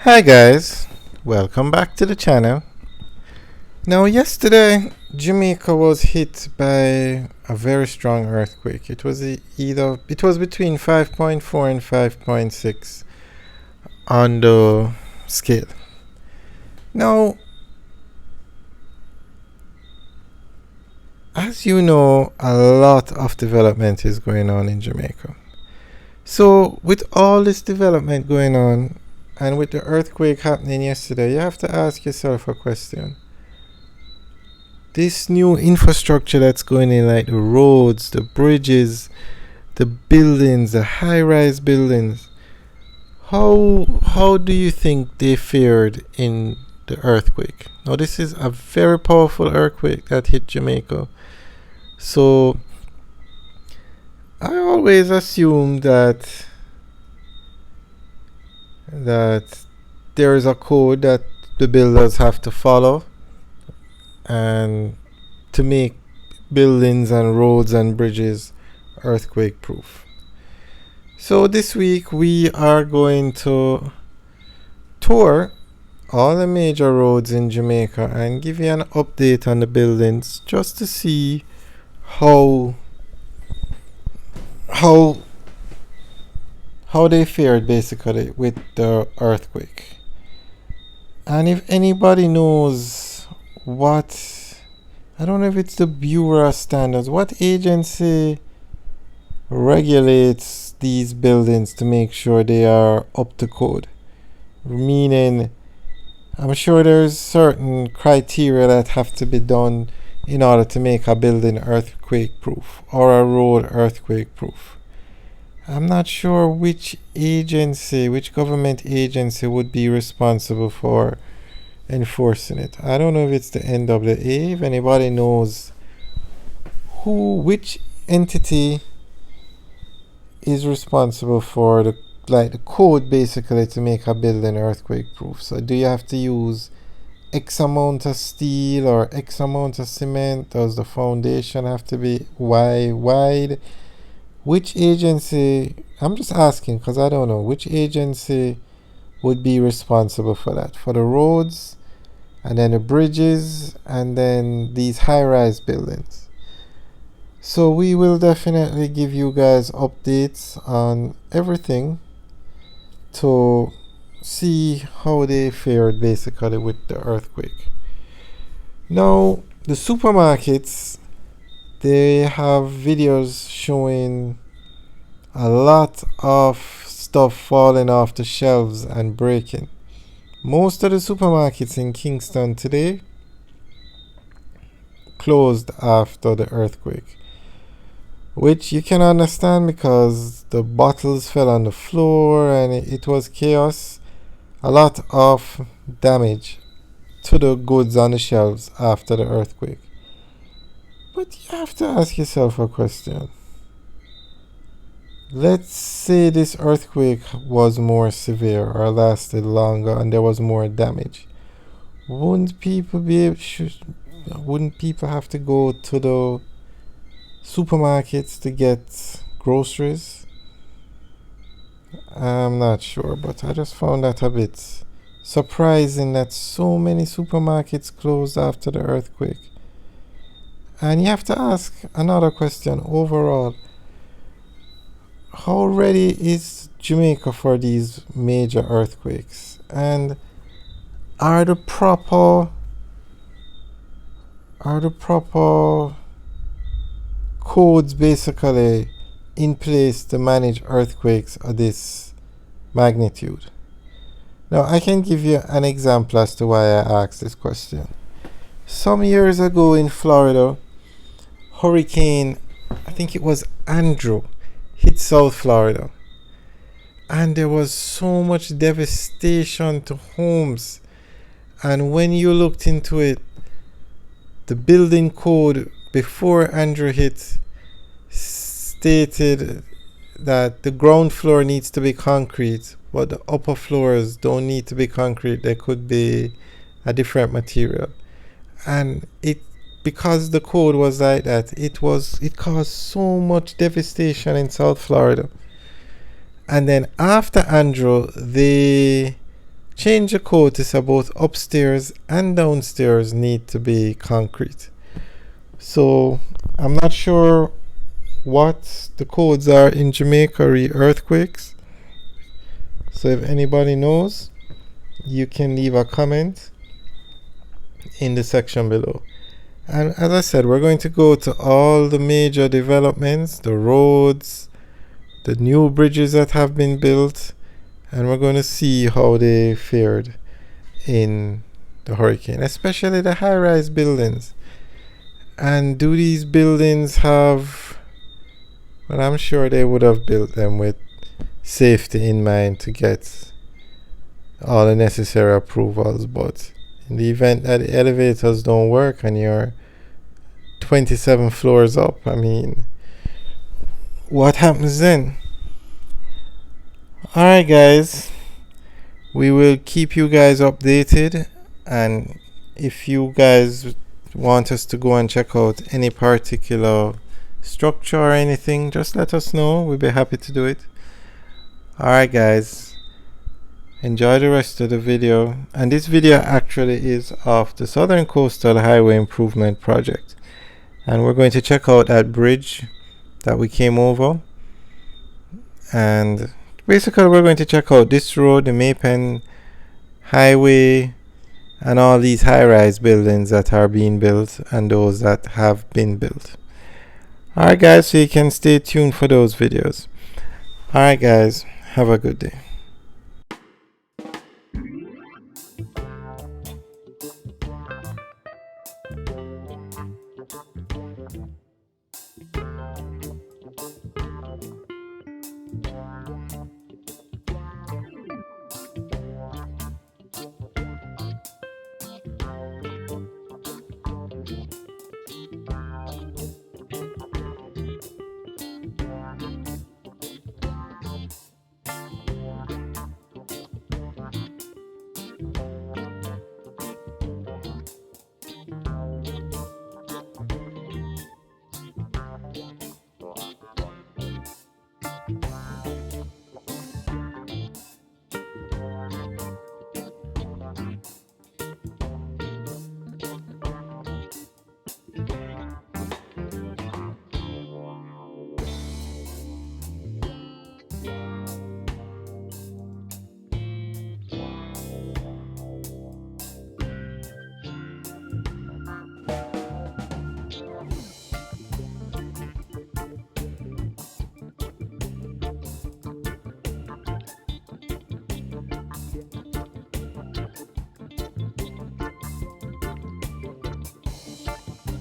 Hi guys, welcome back to the channel. Now yesterday Jamaica was hit by a very strong earthquake. It was between 5.4 and 5.6 on the scale. Now, as you know, a lot of development is going on in Jamaica. So with all this development going on and with the earthquake happening yesterday, you have to ask yourself a question. This new infrastructure that's going in, like the roads, the bridges, the buildings, the high-rise buildings, how do you think they fared in the earthquake? Now this is a very powerful earthquake that hit Jamaica. So I always assume that there is a code that the builders have to follow and to make buildings and roads and bridges earthquake proof. So this week we are going to tour all the major roads in Jamaica and give you an update on the buildings just to see how they fared basically with the earthquake. And if anybody knows I don't know if it's the Bureau of Standards, what agency regulates these buildings to make sure they are up to code? Meaning, I'm sure there's certain criteria that have to be done in order to make a building earthquake proof or a road earthquake proof. I'm not sure which government agency would be responsible for enforcing it. I don't know if it's the NWA. If anybody knows which entity is responsible for the code basically to make a building earthquake proof. So do you have to use X amount of steel or X amount of cement? Does the foundation have to be wide? Which agency, I'm just asking because I don't know, which agency would be responsible for that? For the roads and then the bridges and then these high-rise buildings. So we will definitely give you guys updates on everything to see how they fared basically with the earthquake. Now the supermarkets, they have videos showing a lot of stuff falling off the shelves and breaking. Most of the supermarkets in Kingston today closed after the earthquake, which you can understand because the bottles fell on the floor and it was chaos. A lot of damage to the goods on the shelves after the earthquake. But you have to ask yourself a question. Let's say this earthquake was more severe or lasted longer and there was more damage. Wouldn't people have to go to the supermarkets to get groceries? I'm not sure, but I just found that a bit surprising that so many supermarkets closed after the earthquake. And you have to ask another question overall. How ready is Jamaica for these major earthquakes? And are the proper codes basically in place to manage earthquakes of this magnitude? Now I can give you an example as to why I asked this question. Some years ago in Florida, hurricane, I think it was Andrew, hit South Florida, and there was so much devastation to homes. And when you looked into it, the building code before Andrew hit stated that the ground floor needs to be concrete, but the upper floors don't need to be concrete. They could be a different material. And because the code was like that, it caused so much devastation in South Florida. And then after Andrew, they change the code to say both upstairs and downstairs need to be concrete. So I'm not sure what the codes are in Jamaica re earthquakes. So if anybody knows, you can leave a comment in the section below. And as I said, we're going to go to all the major developments, the roads, the new bridges that have been built, and we're going to see how they fared in the hurricane, especially the high-rise buildings. And do these buildings have, well, I'm sure they would have built them with safety in mind to get all the necessary approvals, but in the event that the elevators don't work and you're 27 floors up, I mean, what happens then? Alright guys, we will keep you guys updated, and if you guys want us to go and check out any particular structure or anything, just let us know. We'll be happy to do it. Alright guys, enjoy the rest of the video. And this video actually is of the Southern Coastal Highway Improvement Project, and we're going to check out that bridge that we came over, and basically we're going to check out this road, the Mapen Highway, and all these high-rise buildings that are being built and those that have been built. Alright guys, so you can stay tuned for those videos. Alright guys, have a good day.